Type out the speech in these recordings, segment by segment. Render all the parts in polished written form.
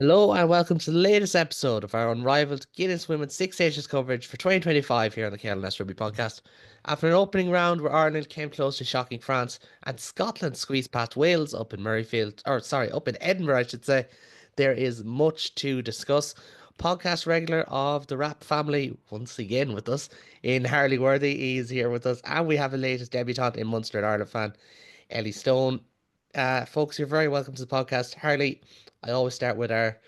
Hello and welcome to the latest episode of our unrivaled Guinness Women's Six Nations coverage for 2025 here on the KLNS Rugby podcast. After an opening round where Ireland came close to shocking France and Scotland squeezed past Wales up in up in Edinburgh, I should say, there is much to discuss. Podcast regular of the Rap family once again with us in Harley Worthy is here with us, and we have a latest debutant in Munster and Ireland fan, Ellie Stone. Folks, you're very welcome to the podcast. Harley, I always start with our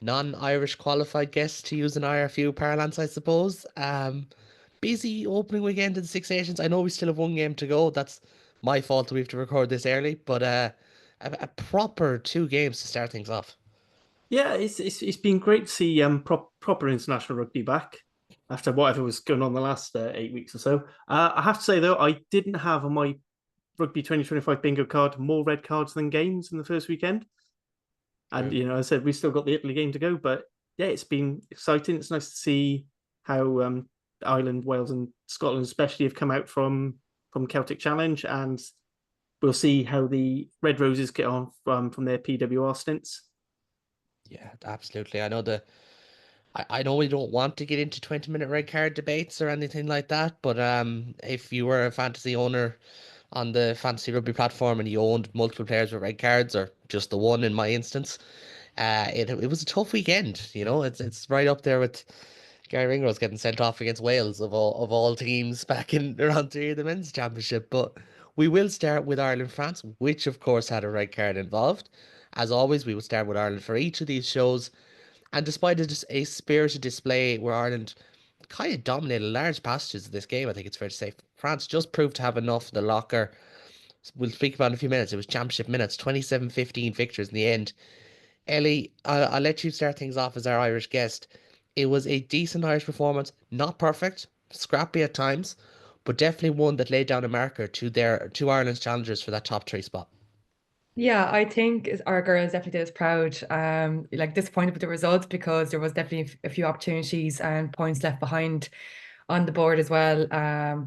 non-Irish qualified guests, to use an IRFU parlance, I suppose. Busy opening weekend in the Six Nations. I know we still have one game to go. That's my fault that we have to record this early, but a proper two games to start things off. Yeah, it's been great to see proper international rugby back after whatever was going on the last 8 weeks or so. I have to say though, I didn't have on my rugby 2025 bingo card more red cards than games in the first weekend. And True. I said we still got the Italy game to go, but yeah, it's been exciting. It's nice to see how Ireland, Wales, and Scotland especially have come out from Celtic Challenge, and we'll see how the Red Roses get on from their PWR stints. Yeah, absolutely. I know we don't want to get into 20-minute red card debates or anything like that, but if you were a fantasy owner on the fantasy rugby platform and you owned multiple players with red cards or just the one in my instance, it was a tough weekend. It's right up there with Gary Ringrose getting sent off against Wales of all teams back in around three of the men's championship. But we will start with Ireland France, which of course had a red card involved. As always, we will start with Ireland for each of these shows. And despite a spirited display where Ireland kind of dominated large passages of this game, I think it's fair to say France just proved to have enough in the locker. We'll speak about in a few minutes. It was championship minutes, 27-15 victors in the end. Ellie, I'll let you start things off as our Irish guest. It was a decent Irish performance, not perfect, scrappy at times, but definitely one that laid down a marker to Ireland's challengers for that top three spot. Yeah, I think our girls definitely did us proud. Like disappointed with the results because there was definitely a few opportunities and points left behind on the board as well.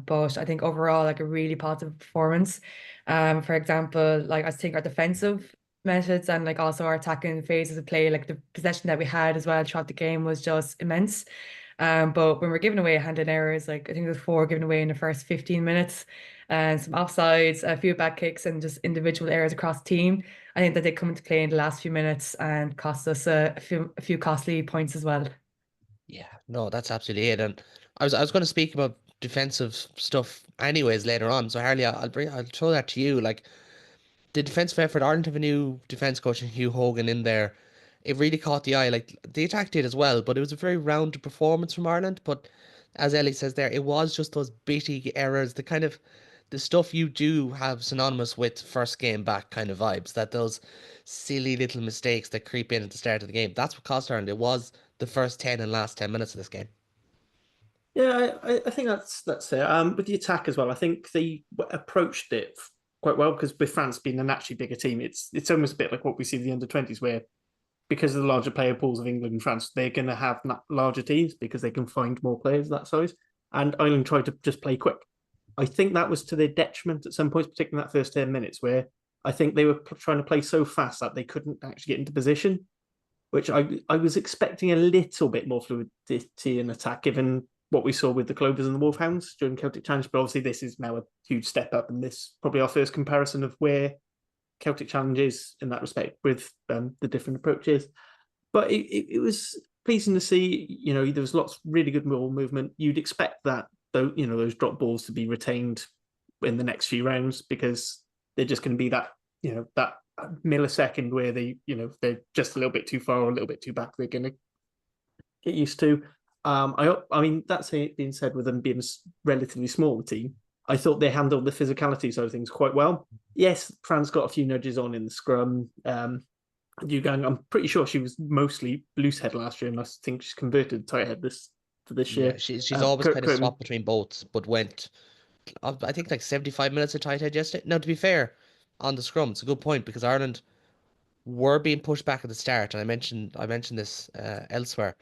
But I think overall, like a really positive performance. For example, like I think our defensive methods and like also our attacking phases of play, like the possession that we had as well throughout the game was just immense. But when we're giving away handling errors, like I think there's four given away in the first 15 minutes, and some offsides, a few back kicks, and just individual errors across the team. I think that they come into play in the last few minutes and cost us a few costly points as well. Yeah, no, that's absolutely it. And I was going to speak about defensive stuff anyways later on. So Harley, I'll throw that to you. Like the defensive effort, Ireland have a new defense coach in Hugh Hogan in there. It really caught the eye. Like the attack did as well, but it was a very rounded performance from Ireland. But as Ellie says there, it was just those bitty errors, the stuff you do have synonymous with first game back kind of vibes, that those silly little mistakes that creep in at the start of the game. That's what cost Ireland. It was the first 10 and last 10 minutes of this game. Yeah, I think that's it. With the attack as well, I think they approached it quite well because with France being a naturally bigger team, it's almost a bit like what we see in the under 20s, where because of the larger player pools of England and France, they're going to have larger teams because they can find more players that size. And Ireland tried to just play quick. I think that was to their detriment at some points, particularly in that first 10 minutes, where I think they were trying to play so fast that they couldn't actually get into position, which I was expecting a little bit more fluidity in attack, given what we saw with the Clovers and the Wolfhounds during Celtic Challenge. But obviously, this is now a huge step up, and this probably our first comparison of where Celtic Challenge is in that respect with the different approaches. But it was pleasing to see. There was lots of really good ball movement. You'd expect that, though, those drop balls to be retained in the next few rounds because they're just going to be that millisecond where they're just a little bit too far or a little bit too back. They're going to get used to. I mean, that's being said, with them being a relatively small team, I thought they handled the physicality side of things quite well. Yes, France got a few nudges on in the scrum. Dugang, I'm pretty sure she was mostly loose head last year, and I think she's converted tight head this Yeah, year. she's always kind of swapped between both, but went, I think, like 75 minutes of tight head yesterday. Now, to be fair, on the scrum, it's a good point because Ireland were being pushed back at the start, and I mentioned this elsewhere,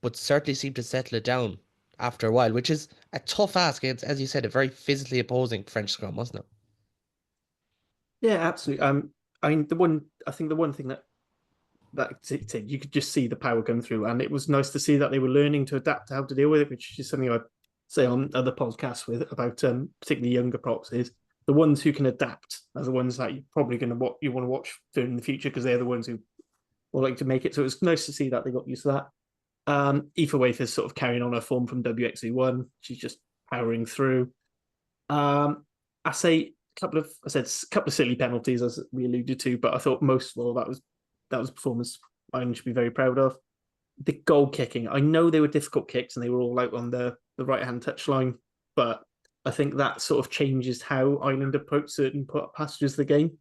but certainly seemed to settle it down after a while, which is a tough ask against, as you said, a very physically opposing French scrum, wasn't it? Yeah, absolutely. I mean, I think the one thing that you could just see the power come through, and it was nice to see that they were learning to adapt to how to deal with it, which is something I say on other podcasts with about particularly younger props is the ones who can adapt are the ones that you're probably going to want to watch in the future because they're the ones who will like to make it. So it was nice to see that they got used to that. Aoife Wafer's sort of carrying on her form from WXV1. She's just powering through. I said a couple of silly penalties as we alluded to, but I thought most of all that was a performance Ireland should be very proud of. The goal kicking, I know they were difficult kicks and they were all out on the right hand touchline, but I think that sort of changes how Ireland approach certain passages of the game.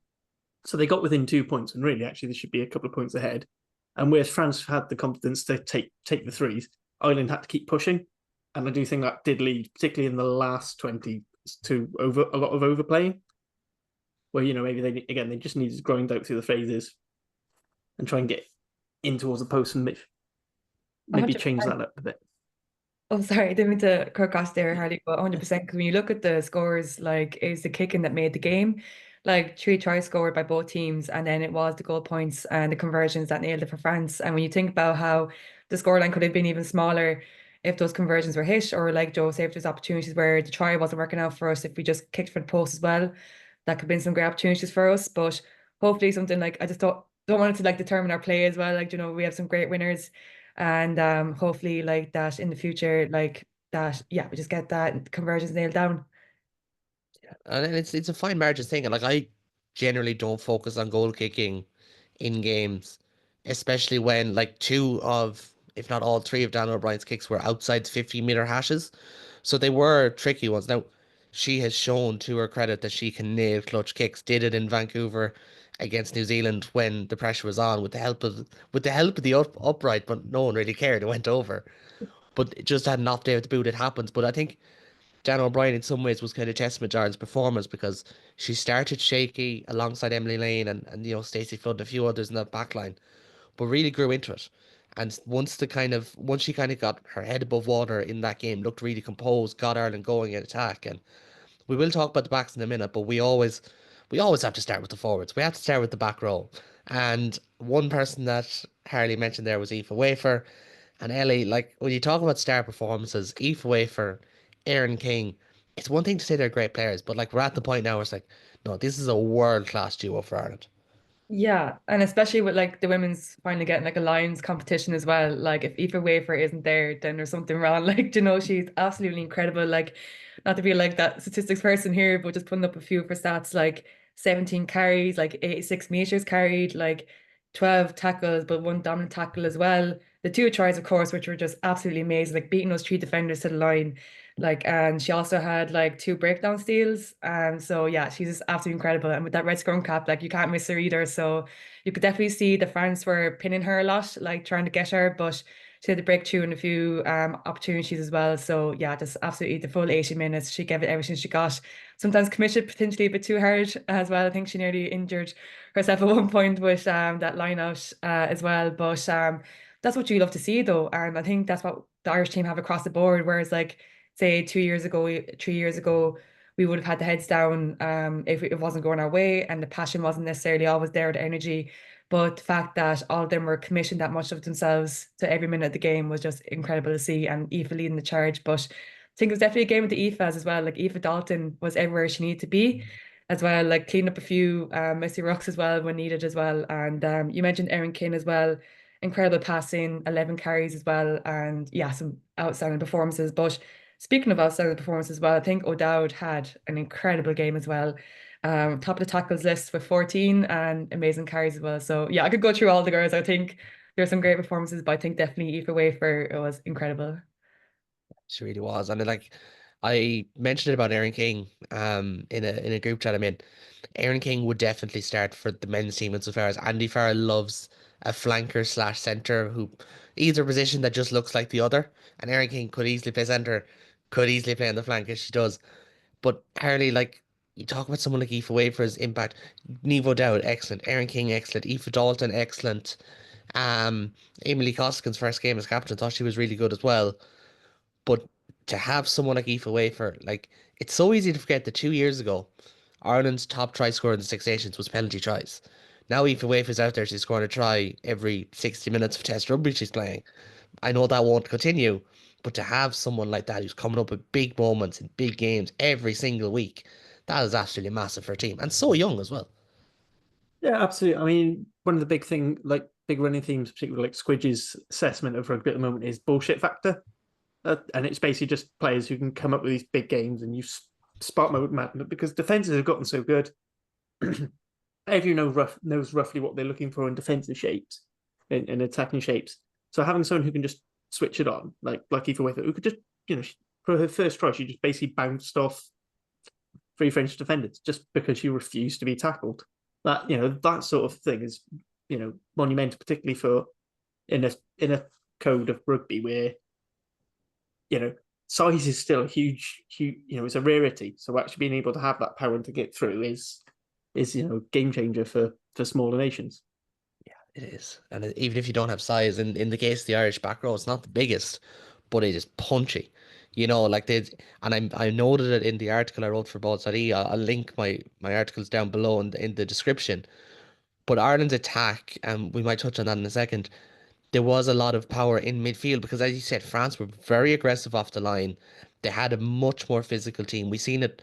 So they got within 2 points, and really, actually, they should be a couple of points ahead. And whereas France had the confidence to take the threes, Ireland had to keep pushing. And I do think that did lead, particularly in the last 20, to a lot of overplaying, where maybe they just needed to grind out through the phases and try and get in towards the post and maybe 100%. change that up a bit. Oh, sorry, I didn't mean to cut across there, Harley, but 100%. Because when you look at the scores, like, it's the kicking that made the game. Like, 3 tries scored by both teams, and then it was the goal points and the conversions that nailed it for France. And when you think about how the scoreline could have been even smaller if those conversions were hit, or like Joe said, if there's opportunities where the try wasn't working out for us, if we just kicked for the post as well, that could have been some great opportunities for us. But hopefully, something like I just don't want it to like determine our play as well. Like, we have some great winners. And hopefully like that in the future, like that, yeah, we just get that conversions nailed down. And then it's a fine margin thing. And like I generally don't focus on goal kicking in games, especially when like two of, if not all three of Dan O'Brien's kicks were outside 50-meter hashes. So they were tricky ones. Now, she has shown to her credit that she can nail clutch kicks. Did it in Vancouver against New Zealand when the pressure was on with the help of the upright, but no one really cared. It went over. But it just had an off day with the boot. It happens. But I think Dan O'Brien in some ways was kind of testament to Ireland's performance because she started shaky alongside Emily Lane and Stacey Flood and a few others in that back line, but really grew into it. And once she kind of got her head above water in that game, looked really composed, got Ireland going in attack. And we will talk about the backs in a minute, but we always have to start with the forwards. We have to start with the back row. And one person that Harley mentioned there was Aoife Wafer and Ellie. Like when you talk about star performances, Aoife Wafer, Aaron King, it's one thing to say they're great players, but like we're at the point now where it's like, no, this is a world class duo for Ireland. Yeah, and especially with like the women's finally getting like a Lions competition as well. Like if Aoife Wafer isn't there, then there's something wrong. Like, she's absolutely incredible. Like, not to be like that statistics person here, but just putting up a few of her stats, like 17 carries, like 86 meters carried, like 12 tackles, but one dominant tackle as well. The 2 tries, of course, which were just absolutely amazing, like beating those 3 defenders to the line. Like, and she also had like 2 breakdown steals. So yeah, she's just absolutely incredible. And with that red scrum cap, like you can't miss her either. So you could definitely see the France were pinning her a lot, like trying to get her, but she had to break through in a few opportunities as well. So yeah, just absolutely the full 80 minutes. She gave it everything she got. Sometimes committed potentially a bit too hard as well. I think she nearly injured herself at one point with that line out as well. But that's what you love to see though. And I think that's what the Irish team have across the board. Whereas like say 2 years ago, 3 years ago, we would have had the heads down if it wasn't going our way and the passion wasn't necessarily always there, the energy. But the fact that all of them were commissioned that much of themselves to every minute of the game was just incredible to see. And Aoife leading the charge. But I think it was definitely a game with the Aoifes as well. Like Aoife Dalton was everywhere she needed to be as well, like cleaning up a few messy rocks as well when needed as well. And you mentioned Erin King as well. Incredible passing, 11 carries as well. And yeah, some outstanding performances. But speaking of outstanding performance as well, I think O'Dowd had an incredible game as well. Top of the tackles list with 14 and amazing carries as well. So yeah, I could go through all the girls. I think there's some great performances, but I think definitely Aoife Wafer it was incredible. She really was. And then, like I mentioned it about Aaron King in a group chat I'm in. Aaron King would definitely start for the men's team insofar as Andy Farrell loves a flanker slash centre who either position that just looks like the other. And Aaron King could easily play centre, could easily play on the flank as she does. But Harley, like you talk about someone like Aoife Wafer's impact, Nevo Dowd, excellent, Aaron King, excellent, Aoife Dalton, excellent. Um, Emily Costigan's first game as captain, thought she was really good as well. But to have someone like Aoife Wafer, like it's so easy to forget that 2 years ago, Ireland's top try scorer in the Six Nations was penalty tries. Now Aoife Wafer's out there, she's scoring a try every 60 minutes of Test rugby she's playing. I know that won't continue, but to have someone like that who's coming up with big moments in big games every single week, that is absolutely massive for a team, and so young as well. Yeah, absolutely. I mean, one of the big running themes, particularly like Squidge's assessment of rugby at the moment, is bullshit factor. And it's basically just players who can come up with these big games and you spark momentum because defenses have gotten so good. Everyone knows roughly what they're looking for in defensive shapes, in attacking shapes. So having someone who can just switch it on, like Aoife Wafer, who could just, for her first try, she just basically bounced off three French defenders just because she refused to be tackled. That sort of thing is, monumental, particularly for in a code of rugby where size is still a huge, it's a rarity. So actually being able to have that power and to get through is game changer for smaller nations. It is. And even if you don't have size, in the case of the Irish back row, it's not the biggest, but it is punchy. Like and I noted it in the article I wrote for Balls.ie. I'll link my articles down below in the description. But Ireland's attack, and we might touch on that in a second, there was a lot of power in midfield because, as you said, France were very aggressive off the line. They had a much more physical team. We seen it.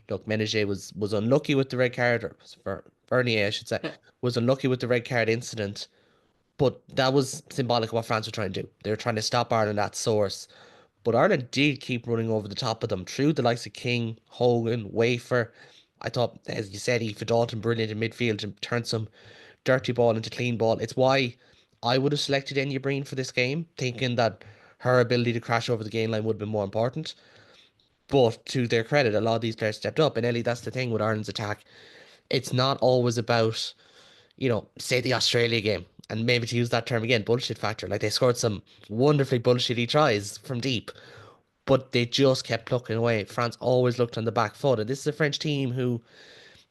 Look, Menage was unlucky with the red card, or Vernier, I should say, Yeah. was unlucky with the red card incident. But that was symbolic of what France were trying to do. They were trying to stop Ireland at source. But Ireland did keep running over the top of them through the likes of King, Hogan, Wafer. I thought, as you said, Aoife Dalton brilliant in midfield and turned some dirty ball into clean ball. It's why I would have selected Enya Breen for this game, thinking that her ability to crash over the gain line would have been more important. But to their credit, a lot of these players stepped up. And Ellie, that's the thing with Ireland's attack. It's not always about, say the Australia game. And maybe to use that term again, bullshit factor. Like they scored some wonderfully bullshitty tries from deep, but they just kept plucking away. France always looked on the back foot. And this is a French team who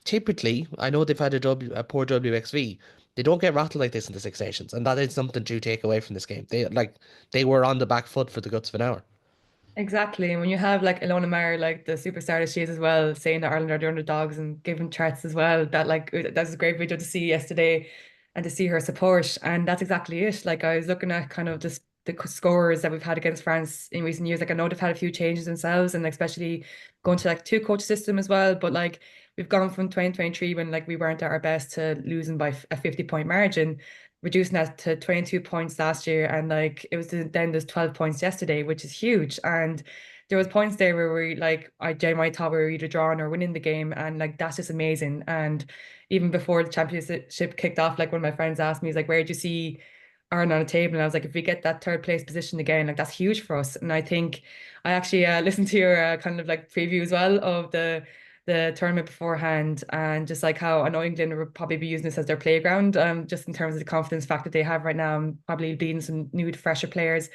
typically, I know they've had a poor WXV. They don't get rattled like this in the Six Nations, and that is something to take away from this game. They were on the back foot for the guts of an hour. Exactly. And when you have like Ilona Maher, like the superstar that she is as well, saying that Ireland are the underdogs and giving threats as well, that's a great video to see yesterday and to see her support. And that's exactly it. Like I was looking at kind of just the scores that we've had against France in recent years. Like I know they've had a few changes themselves and especially going to like two coach system as well. But like we've gone from 2023 when like we weren't at our best to losing by a 50-point margin, reducing that to 22 points last year, and like it was then there's 12 points yesterday, which is huge. And there was points there where we like I genuinely thought we were either drawing or winning the game, and like that's just amazing. And even before the championship kicked off, like one of my friends asked me, he's like, where did you see Ireland on a table? And I was like, if we get that third place position again, like that's huge for us. And I think I actually listened to your kind of like preview as well of the tournament beforehand, and just like how I know England would probably be using this as their playground, just in terms of the confidence factor they have right now, and probably leading some new, fresher players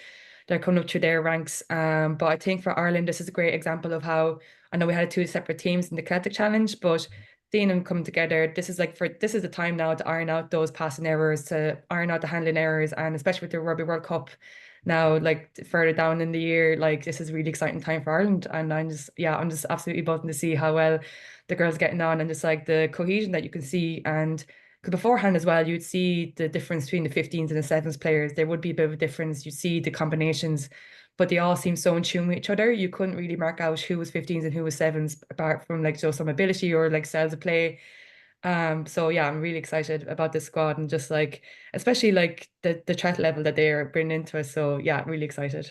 that are coming up through their ranks. But I think for Ireland, this is a great example of how I know we had two separate teams in the Celtic Challenge, but seeing them come together, this is the time now to iron out those passing errors, to iron out the handling errors, and especially with the Rugby World Cup now, like further down in the year, like this is a really exciting time for Ireland. And I'm just absolutely buzzing to see how well the girls are getting on and just like the cohesion that you can see. And because beforehand as well, you'd see the difference between the 15s and the sevens players. There would be a bit of a difference. You see the combinations, but they all seem so in tune with each other. You couldn't really mark out who was 15s and who was sevens apart from like just some ability or like styles of play. So yeah, I'm really excited about this squad and just like especially like the threat level that they are bringing into us. So yeah, really excited.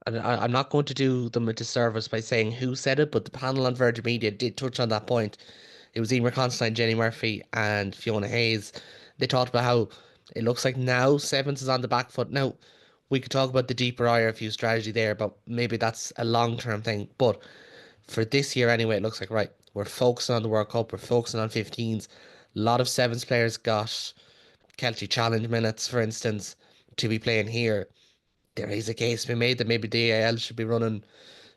And I'm not going to do them a disservice by saying who said it, but the panel on Virgin Media did touch on that point. It was Emer Constantine, Jenny Murphy, and Fiona Hayes. They talked about how it looks like now Sevens is on the back foot. Now, we could talk about the deeper IRFU strategy there, but maybe that's a long-term thing. But for this year anyway, it looks like, right, we're focusing on the World Cup, we're focusing on 15s. A lot of Sevens players got Kelty Challenge minutes, for instance, to be playing here. There is a case to be made that maybe the AIL should be running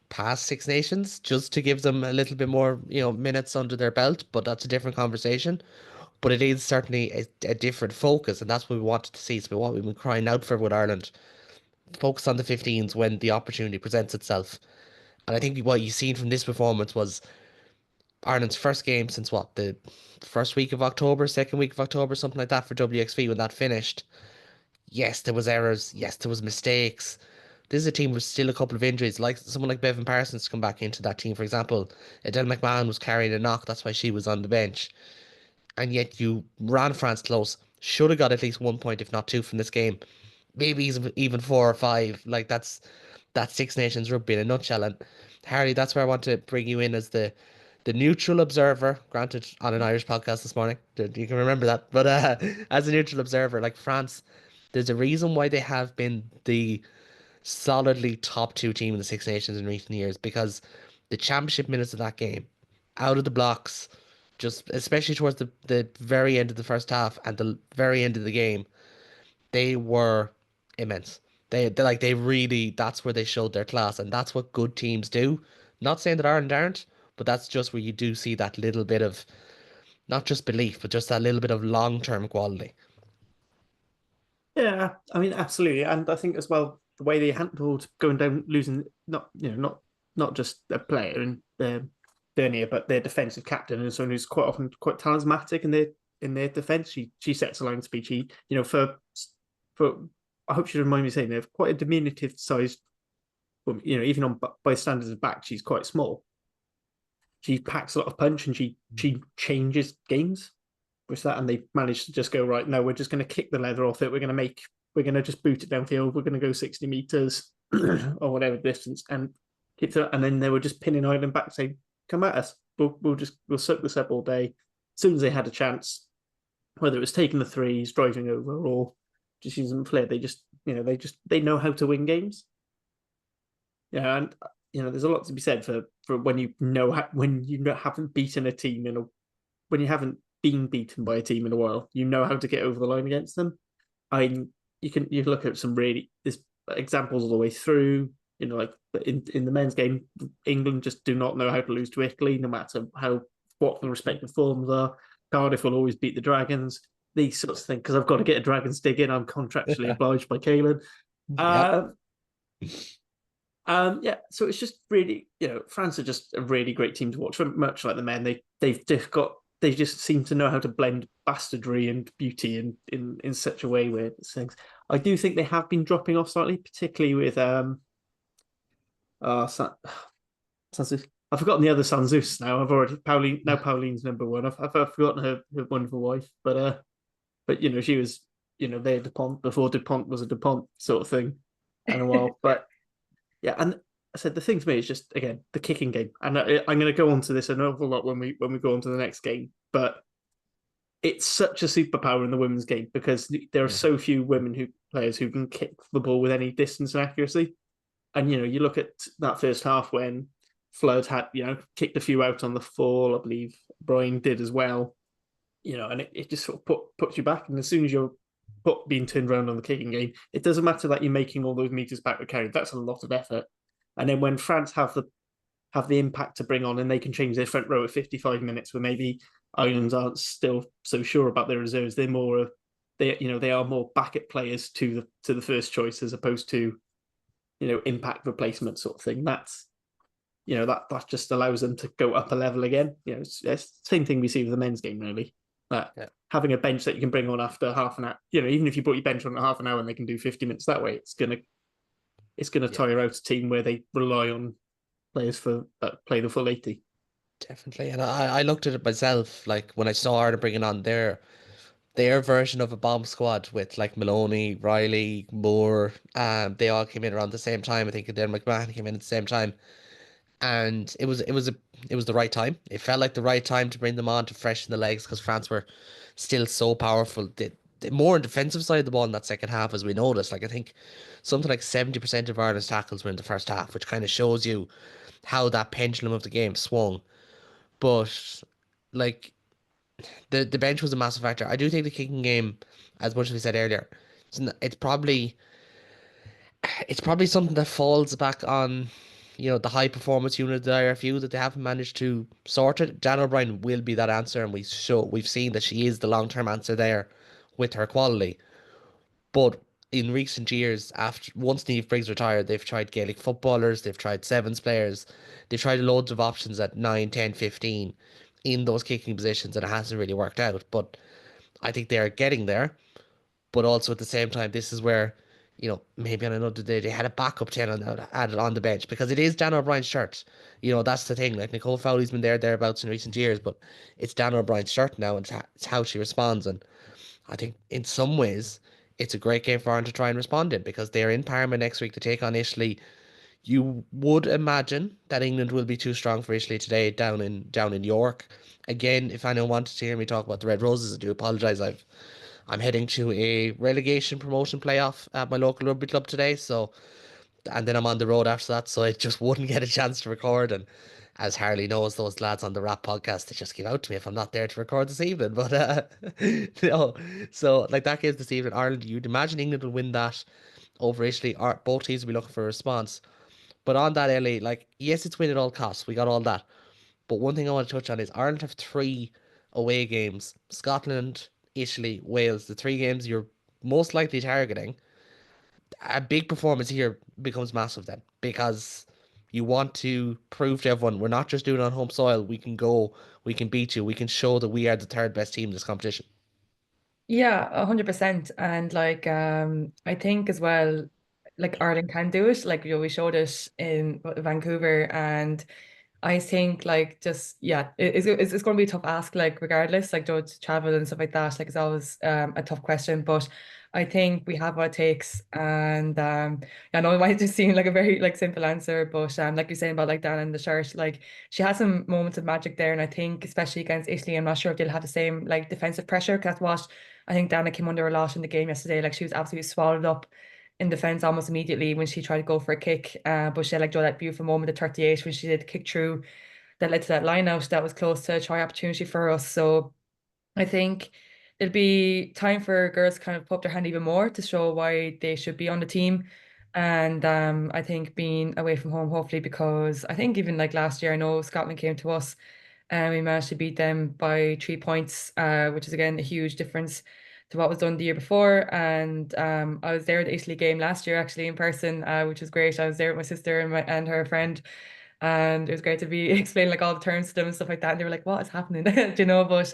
past Six Nations just to give them a little bit more, minutes under their belt, but that's a different conversation. But it is certainly a different focus, and that's what we wanted to see. It's what we've been crying out for with Ireland. Focus on the 15s when the opportunity presents itself. And I think what you've seen from this performance was Ireland's first game since what, the first week of October, second week of October, something like that for WXV when that finished. Yes, there was errors. Yes, there was mistakes. This is a team with still a couple of injuries, like someone like Bevan Parsons to come back into that team, for example. Adele McMahon was carrying a knock, that's why she was on the bench. And yet you ran France close. Should have got at least 1 point, if not two, from this game. Maybe even four or five. Like that's Six Nations rugby in a nutshell. And Harley, that's where I want to bring you in as the neutral observer. Granted, on an Irish podcast this morning, you can remember that. But as a neutral observer, like France, there's a reason why they have been the solidly top two team in the Six Nations in recent years because the championship minutes of that game, out of the blocks, just especially towards the very end of the first half and the very end of the game, they were immense. They like they really that's where they showed their class and that's what good teams do. Not saying that Ireland aren't, but that's just where you do see that little bit of not just belief, but just that little bit of long-term quality. Yeah, I mean, absolutely, and I think as well the way they handled going down, losing not just a player and Dernier, but their defensive captain and someone who's quite often quite charismatic in their defense. She sets a line speech. For I hope she doesn't mind me saying they're quite a diminutive sized woman. Even on by standards of back, she's quite small. She packs a lot of punch and she changes games with that, and they managed to just go right. No, we're just going to kick the leather off it. We're going to just boot it downfield. We're going to go 60 meters or whatever distance and keep it. And then they were just pinning Ireland back, saying, "Come at us. We'll soak this up all day." As soon as they had a chance, whether it was taking the threes, driving over, or just using flair, they know how to win games. Yeah, and there's a lot to be said for when when you haven't beaten a team when you haven't been beaten by a team in a while, you know how to get over the line against them. I you look at some really there's examples all the way through. Like in the men's game, England just do not know how to lose to Italy, no matter what the respective forms are. Cardiff will always beat the Dragons. These sorts of things because I've got to get a Dragons dig in. I'm contractually obliged by Caelan. Yep. Yeah, so it's just really, France are just a really great team to watch. Much like the men, they just seem to know how to blend bastardry and beauty in such a way where things. I do think they have been dropping off slightly, particularly with Sansus. I've forgotten the other Sansus now. Pauline's number one. I've forgotten her wonderful wife, but she was their Dupont before Dupont was a Dupont sort of thing, and a while, but. Yeah, and I said the thing to me is just again the kicking game, and I'm going to go on to this an awful lot when we go on to the next game. But it's such a superpower in the women's game because there are so few players who can kick the ball with any distance and accuracy. And you look at that first half when Flood had kicked a few out on the fall. I believe Brian did as well. And it just sort of puts you back. And as soon as you're being turned around on the kicking game, it doesn't matter that you're making all those meters back with carry. That's a lot of effort. And then when France have the impact to bring on, and they can change their front row at 55 minutes, where maybe Ireland aren't still so sure about their reserves, they are more backup players to the first choice as opposed to impact replacement sort of thing. That's that just allows them to go up a level again. It's the same thing we see with the men's game really. Having a bench that you can bring on after half an hour, even if you put your bench on at half an hour and they can do 50 minutes that way, it's gonna tire out a team where they rely on players that play the full 80. Definitely. And I looked at it myself, like when I saw Ireland bringing on their version of a bomb squad with like Maloney, Riley, Moore, they all came in around the same time. I think then McMahon came in at the same time. And it was the right time. It felt like the right time to bring them on to freshen the legs because France were still so powerful. The more on defensive side of the ball in that second half, as we noticed. Like I think something like 70% of Ireland's tackles were in the first half, which kind of shows you how that pendulum of the game swung. But like the bench was a massive factor. I do think the kicking game, as much as we said earlier, it's probably something that falls back on, the high performance unit of the IRFU that they haven't managed to sort it. Dan O'Brien will be that answer, and we've seen that she is the long term answer there with her quality. But in recent years, after once Steve Briggs retired, they've tried Gaelic footballers, they've tried sevens players, they've tried loads of options at 9, 10, 15 in those kicking positions, and it hasn't really worked out. But I think they're getting there. But also at the same time, this is where, maybe on another day they had a backup 10 added on the bench because it is Dan O'Brien's shirt. That's the thing. Like Nicole Fowley's been thereabouts in recent years, but it's Dan O'Brien's shirt now, and it's how she responds. And I think in some ways, it's a great game for Ireland to try and respond in because they're in Parma next week to take on Italy. You would imagine that England will be too strong for Italy today down in York. Again, if anyone wanted to hear me talk about the Red Roses, I do apologise. I'm heading to a relegation promotion playoff at my local rugby club today, and then I'm on the road after that, so I just wouldn't get a chance to record. And as Harley knows, those lads on the rap podcast, they just give out to me if I'm not there to record this evening. But no, so like that game's this evening, Ireland. You'd imagine England will win that over Italy. Both teams will be looking for a response. But on that, Ellie, like yes, it's win at all costs. We got all that. But one thing I want to touch on is Ireland have three away games: Scotland, Italy, Wales. The three games you're most likely targeting. A big performance here becomes massive then because you want to prove to everyone we're not just doing it on home soil. We can go, we can beat you, we can show that we are the third best team in this competition. Yeah, 100%. And like I think as well, like Ireland can do it. Like we showed it in Vancouver, and I think like just yeah, it's going to be a tough ask. Like regardless, like though to travel and stuff like that, like it's always a tough question. But I think we have what it takes, and I know it might just seem like a very like simple answer, but like you're saying about like Dan and the shirt, like she has some moments of magic there, and I think especially against Italy, I'm not sure if they'll have the same like defensive pressure. 'Cause that's what I think Dana came under a lot in the game yesterday. Like she was absolutely swallowed up in defense almost immediately when she tried to go for a kick. But she had like that beautiful moment at 38 when she did kick through that led to that line out that was close to a try opportunity for us. So I think it'll be time for girls to kind of put up their hand even more to show why they should be on the team. And I think being away from home, hopefully, because I think even like last year, I know Scotland came to us and we managed to beat them by 3 points, which is again a huge difference to what was done the year before. And I was there at the Italy game last year, actually in person, which was great. I was there with my sister and her friend, and it was great to be explaining like all the terms to them and stuff like that. And they were like, "What is happening?" Do you know? But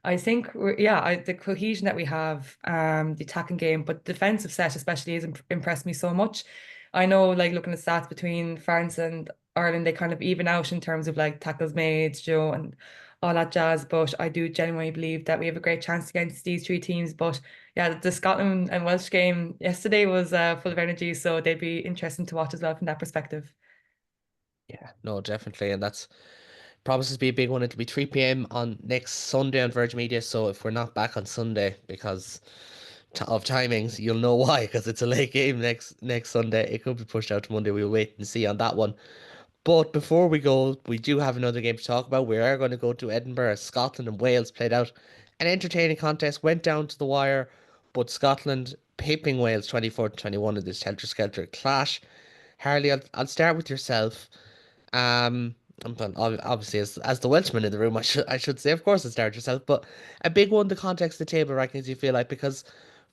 I think the cohesion that we have, the attacking game, but defensive set especially has impressed me so much. I know, like looking at stats between France and Ireland, they kind of even out in terms of like tackles made, and all that jazz. But I do genuinely believe that we have a great chance against these three teams. But yeah, the Scotland and Welsh game yesterday was full of energy, so they'd be interesting to watch as well from that perspective. Yeah, no, definitely, and that's promises to be a big one. It'll be 3 p.m. on next Sunday on Virgin Media. So if we're not back on Sunday because of timings, you'll know why. Because it's a late game next Sunday. It could be pushed out to Monday. We'll wait and see on that one. But before we go, we do have another game to talk about. We are going to go to Edinburgh. Scotland and Wales played out an entertaining contest, went down to the wire, but Scotland pipping Wales 24-21 in this helter-skelter clash. Harley, I'll start with yourself. Obviously, as the Welshman in the room, I should say, of course, it start yourself. But a big one, the context of the table rankings, you feel like, because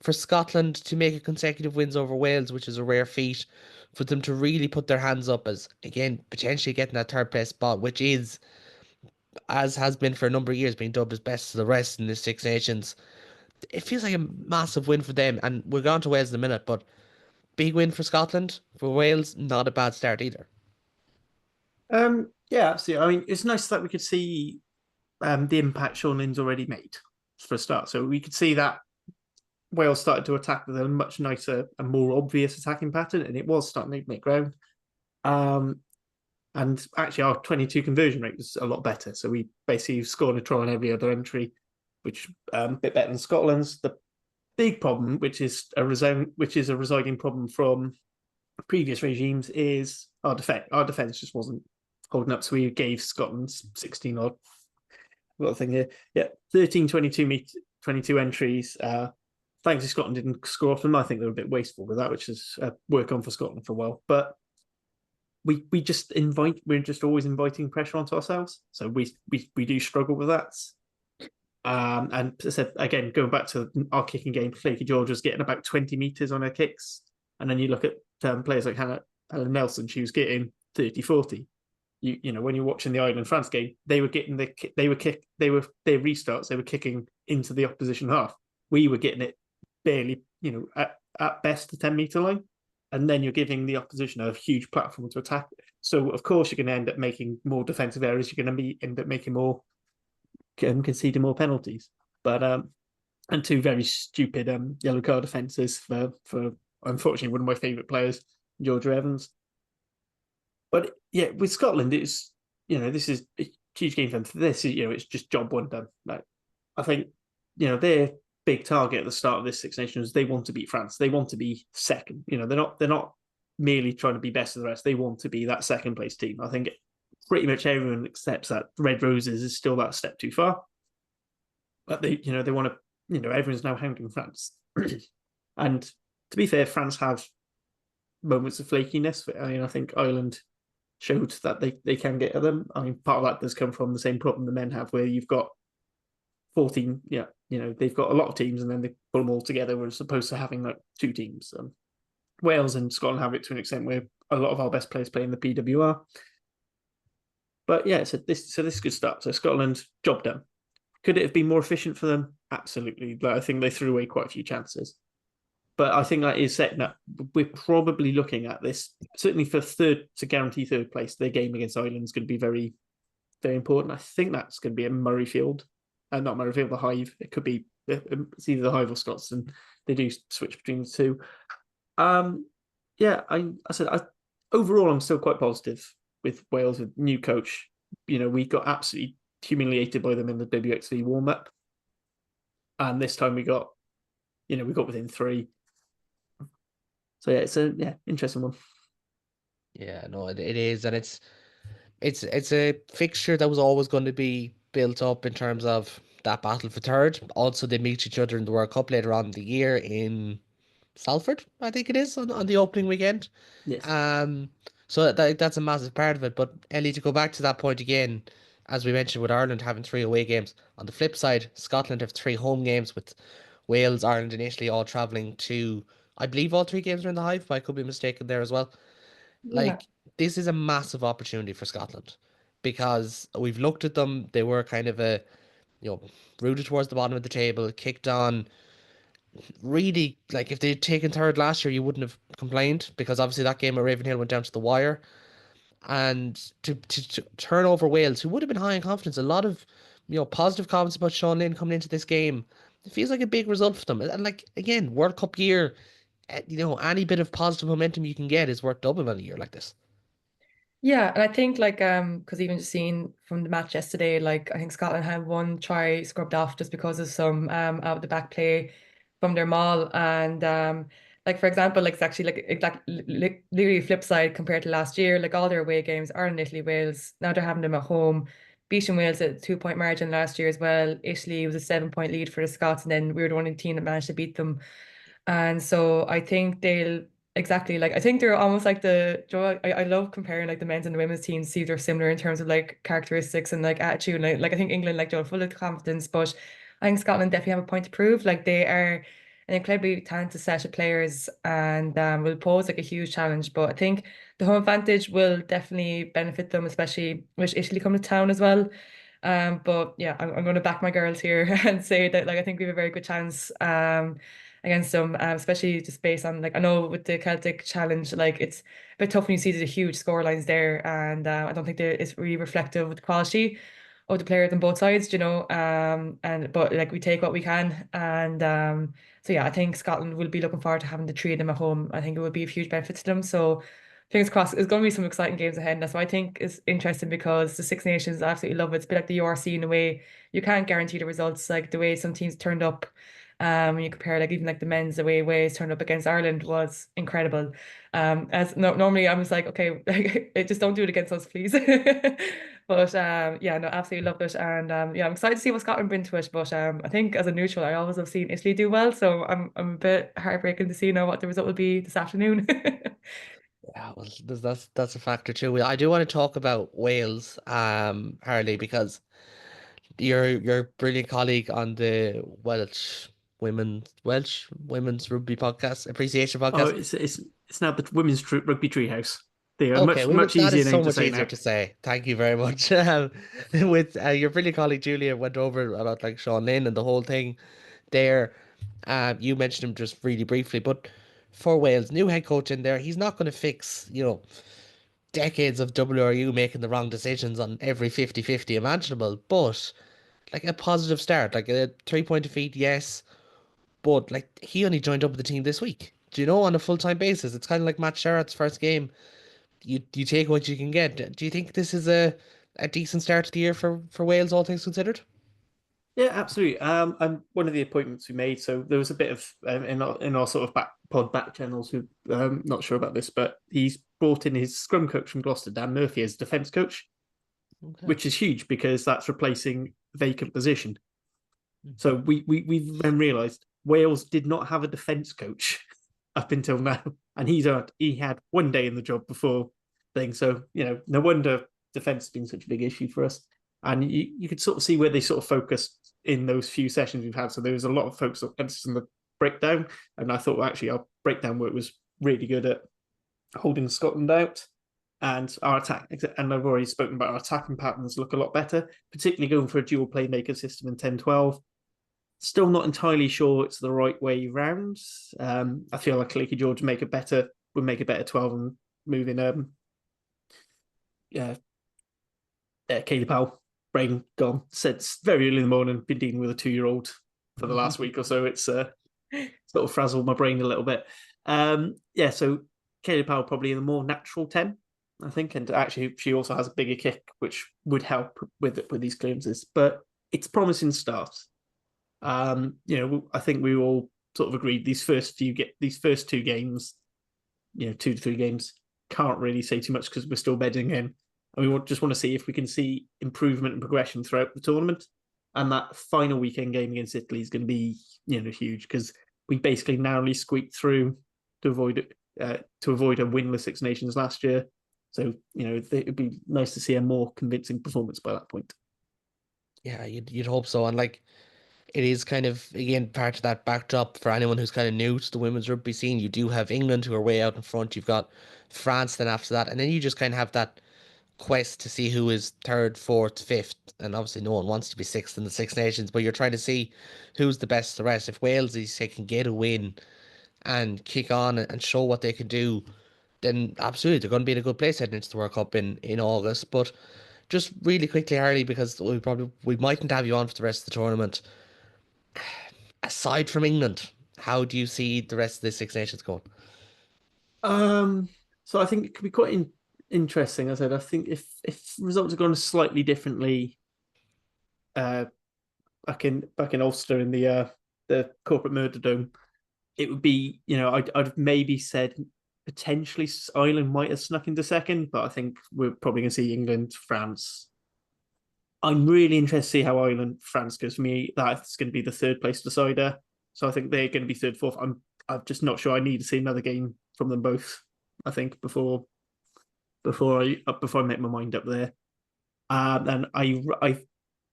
for Scotland to make it consecutive wins over Wales, which is a rare feat, for them to really put their hands up as again potentially getting that third place spot, which is as has been for a number of years, being dubbed as best of the rest in the Six Nations. It feels like a massive win for them, and we're going to Wales in a minute, but big win for Scotland. For Wales, not a bad start either. Yeah, absolutely. I mean, it's nice that we could see the impact Sean Lynn's already made for a start. So we could see that Wales started to attack with a much nicer and more obvious attacking pattern, and it was starting to make ground. And actually, our 22 conversion rate was a lot better. So we basically scored a try on every other entry, which a bit better than Scotland's. The big problem, which is a residing problem from previous regimes, is our defense. Our defense just wasn't holding up. So we gave Scotland 16 odd. I've got a thing here. Yeah, 13, 22 entries. Thanks to Scotland didn't score off them. I think they were a bit wasteful with that, which is work on for Scotland for a while. But we're just always inviting pressure onto ourselves. So we do struggle with that. And as I said, again, going back to our kicking game, Flaky George was getting about 20 meters on her kicks. And then you look at players like Hannah Nelson, she was getting 30, 40. You know, when you're watching the Ireland France game, they were getting their restarts, they were kicking into the opposition half. We were getting it barely, at best the 10-meter line. And then you're giving the opposition a huge platform to attack. So of course you're going to end up making more defensive errors. You're going to end up making more, conceding more penalties. But and two very stupid yellow card offences for unfortunately one of my favourite players, Georgia Evans. But yeah, with Scotland, it's this is a huge game for them. This is it's just job one done. Like, I think their big target at the start of this Six Nations, they want to beat France. They want to be second. They're not merely trying to be best of the rest. They want to be that second place team. I think pretty much everyone accepts that Red Roses is still that step too far. But they want to, everyone's now hounding France. And to be fair, France have moments of flakiness. I mean, I think Ireland showed that they can get at them. I mean, part of that does come from the same problem the men have, where you've got 14, they've got a lot of teams and then they put them all together as opposed to having like two teams. Wales and Scotland have it to an extent where a lot of our best players play in the PWR. But yeah, so this is a good start. So Scotland, job done. Could it have been more efficient for them? Absolutely. But I think they threw away quite a few chances. But I think that is setting up. We're probably looking at this, certainly for to guarantee third place. Their game against Ireland is going to be very, very important. I think that's going to be at Murrayfield. Not Murrayfield, the Hive. It could be, it's either the Hive or Scotstoun. They do switch between the two. Overall, I'm still quite positive with Wales, with new coach. We got absolutely humiliated by them in the WXV warm-up. And this time we got within 3. So yeah, it's a interesting one. Yeah, no, it is, and it's a fixture that was always going to be built up in terms of that battle for third. Also, they meet each other in the World Cup later on in the year in Salford, I think it is, on the opening weekend. Yes. So that's a massive part of it. But Ellie, to go back to that point again, as we mentioned with Ireland having 3 away games, on the flip side, Scotland have 3 home games with Wales, Ireland, and Italy all travelling to. I believe all 3 games are in the Hive, but I could be mistaken there as well. Yeah. Like, this is a massive opportunity for Scotland because we've looked at them. They were kind of rooted towards the bottom of the table, kicked on. Really, like, if they'd taken third last year, you wouldn't have complained because obviously that game at Ravenhill went down to the wire. And to turn over Wales, who would have been high in confidence, a lot of positive comments about Sean Lynn coming into this game. It feels like a big result for them. And like again, World Cup year, any bit of positive momentum you can get is worth doubling on a year like this. Yeah, and I think because even just seeing from the match yesterday, like I think Scotland had 1 try scrubbed off just because of some out of the back play from their maul, and like for example, like it's actually literally flip side compared to last year, like all their away games, Ireland, Italy, Wales, now they're having them at home. Beating Wales at a 2-point margin last year as well. Italy was a 7-point lead for the Scots, and then we were the only team that managed to beat them. And so I think they'll exactly like I think they're almost like I love comparing like the men's and the women's teams, see they're similar in terms of like characteristics and like attitude. Like I think England like they're full of confidence, but I think Scotland definitely have a point to prove. Like they are an incredibly talented set of players and will pose like a huge challenge. But I think the home advantage will definitely benefit them, especially with Italy coming to town as well. But yeah, I'm going to back my girls here and say that like I think we have a very good chance against them, especially just based on like I know with the Celtic challenge, like it's a bit tough when you see the huge score lines there, and I don't think that it's really reflective of the quality of the players on both sides, and but like we take what we can, and so yeah, I think Scotland will be looking forward to having the 3 of them at home. I think it would be a huge benefit to them. So fingers crossed, it's going to be some exciting games ahead. And that's why I think is interesting because the Six Nations, I absolutely love it. It's a bit like the URC in a way. You can't guarantee the results, like the way some teams turned up. When you compare like even like the men's away ways turned up against Ireland was incredible. As no, normally I was like, okay, just don't do it against us, please. But yeah, no, absolutely loved it, and yeah, I'm excited to see what Scotland bring to it. But I think as a neutral, I always have seen Italy do well, so I'm a bit heartbreaking to see now what the result will be this afternoon. Yeah, well, that's a factor too. I do want to talk about Wales, Harley, because your brilliant colleague on the Welsh women's rugby podcast, appreciation Oh, podcast. it's now the rugby treehouse. They are Okay, much that easier is name so to much say easier now. to say. Thank you very much. With your brilliant colleague Julia went over about like Sean Lynn and the whole thing there. You mentioned him just really briefly, but for Wales, new head coach in there, he's not going to fix, decades of WRU making the wrong decisions on every 50-50 imaginable, but like a positive start, like a 3 point defeat, yes, but like he only joined up with the team this week. Do you know, on a full-time basis? It's kind of like Matt Sherratt's first game. You take what you can get. Do you think this is a decent start to the year for Wales, all things considered? Yeah, absolutely. And one of the appointments we made, so there was a bit of in our sort of back channels who not sure about this, but he's brought in his scrum coach from Gloucester, Dan Murphy, as defence coach, Okay. which is huge because that's replacing vacant position. So Mhm. we then realised Wales did not have a defence coach up until now, and he had 1 day in the job before thing. So no wonder defence has been such a big issue for us. And you could sort of see where they sort of focused in those few sessions we've had. So there was a lot of focus on the breakdown, and I thought actually our breakdown work was really good at holding Scotland out. And our attack, and I've already spoken about our attacking patterns look a lot better, particularly going for a dual playmaker system in 10-12. Still not entirely sure it's the right way round. I feel like Leaky George would make a better 12 and moving yeah, Caleb Powell, brain gone. Said very early in the morning, been dealing with a 2-year-old for the last week or so. It's sort of frazzled my brain a little bit. Yeah, so Caleb Powell probably in a more natural 10, I think, and actually she also has a bigger kick, which would help with these clearances. But it's a promising start. I think we all sort of agreed these first 2 games, 2 to 3 games, can't really say too much because we're still bedding in, and we just want to see if we can see improvement and progression throughout the tournament. And that final weekend game against Italy is going to be huge because we basically narrowly squeaked through to avoid a winless Six Nations last year. So it'd be nice to see a more convincing performance by that point. Yeah, you'd hope so. And like it is kind of again part of that backdrop for anyone who's kind of new to the women's rugby scene. You do have England who are way out in front. You've got France then after that, and then you just kind of have that quest to see who is third, fourth, fifth, and obviously no one wants to be sixth in the Six Nations, but you're trying to see who's the best of the rest. If Wales is they can get a win and kick on and show what they can do, then absolutely they're going to be in a good place heading into the World Cup in August. But just really quickly, Harley, because we mightn't have you on for the rest of the tournament. Aside from England, how do you see the rest of the Six Nations going? Um, so I think it could be quite interesting. As I said, I think if results had gone slightly differently, uh, back in Ulster in the corporate murder dome, it would be I'd have maybe said potentially Ireland might have snuck into second, but I think we're probably going to see England, France. I'm really interested to see how Ireland, France goes. For me, that's going to be the third place decider. So I think they're going to be third, fourth. I'm just not sure. I need to see another game from them both. I think before I make my mind up there. And I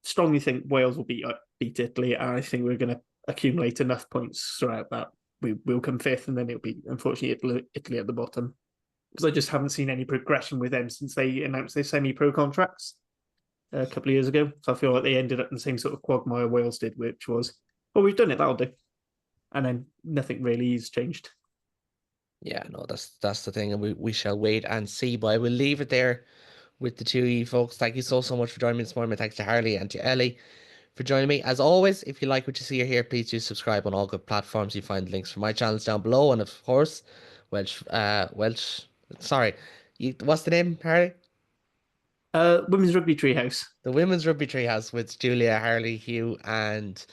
strongly think Wales will beat Italy, and I think we're going to accumulate enough points throughout that we will come fifth, and then it'll be unfortunately Italy at the bottom because I just haven't seen any progression with them since they announced their semi-pro contracts a couple of years ago. So I feel like they ended up in the same sort of quagmire Wales did, which was, well, we've done it, that'll do, and then nothing really has changed. Yeah, no, that's the thing, and we shall wait and see. But I will leave it there with the two of you folks. Thank you so much for joining me this morning. Thanks to Harley and to Ellie for joining me. As always, if you like what you see here, please do subscribe on all good platforms. You find links for my channels down below, and of course, Welsh. Sorry, what's the name, Harley? Women's Rugby Treehouse. The Women's Rugby Treehouse with Julia, Harley, Hugh, and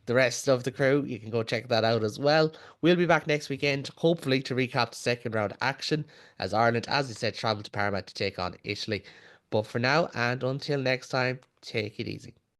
the rest of the crew. You can go check that out as well. We'll be back next weekend, hopefully, to recap the second round action as Ireland, as I said, travel to Parma to take on Italy. But for now, and until next time, take it easy.